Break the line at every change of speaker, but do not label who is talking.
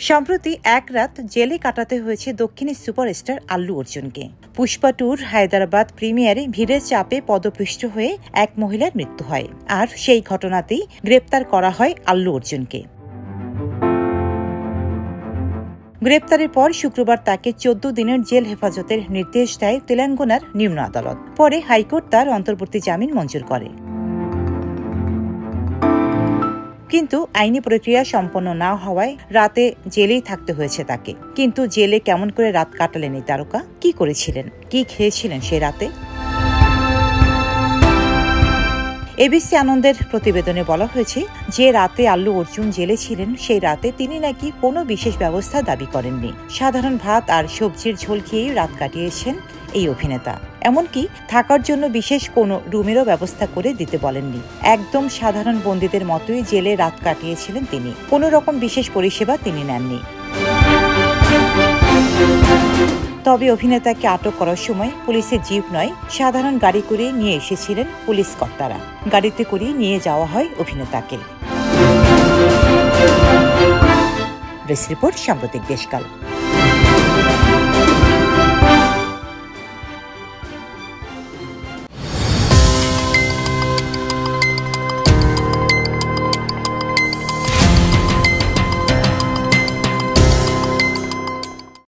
সম্প্রতি এক রাত জেলে কাটাতে হয়েছে দক্ষিণী সুপারস্টার আল্লু অর্জুনকে। পুষ্পা টুর হায়দ্রাবাদ প্রিমিয়ারে ভিড়ের চাপে পদপিষ্ট হয়ে এক মহিলার মৃত্যু হয়, আর সেই ঘটনাতেই গ্রেপ্তার করা হয় আল্লু অর্জুনকে। গ্রেপ্তারের পর শুক্রবার তাকে 14 দিনের জেল হেফাজতের নির্দেশ দেয় তেলেঙ্গানার নিম্ন আদালত। পরে হাইকোর্ট তার অন্তর্বর্তী জামিন মঞ্জুর করে। কিন্তু আইনি প্রক্রিয়া সম্পন্ন না হওয়ায় রাতে জেলেই থাকতে হয়েছে তাকে। কিন্তু জেলে কেমন করে রাত কাটালেন এই তারকা? কি করেছিলেন, কি খেয়েছিলেন সেই রাতে? এবিসি আনন্দের প্রতিবেদনে বলা হয়েছে যে রাতে আল্লু অর্জুন জেলে ছিলেন সেই রাতে তিনি নাকি কোনো বিশেষ ব্যবস্থা দাবি করেননি। সাধারণ ভাত আর সবজির ঝোল খেয়েই রাত কাটিয়েছেন এই অভিনেতা। এমনকি থাকার জন্য বিশেষ কোনো রুমেরও ব্যবস্থা করে দিতে বলেননি। একদম সাধারণ বন্দীদের মতোই জেলে রাত কাটিয়েছিলেন তিনি। কোনো রকম বিশেষ পরিষেবা তিনি নেননি। তবে অভিনেতাকে আটক করার সময় পুলিশের জিপ নয়, সাধারণ গাড়ি করে নিয়ে এসেছিলেন পুলিশ কর্তারা। গাড়িতে করে নিয়ে যাওয়া হয় অভিনেতাকে। ডেস্ক রিপোর্ট, সাম্প্রতিক দেশকাল।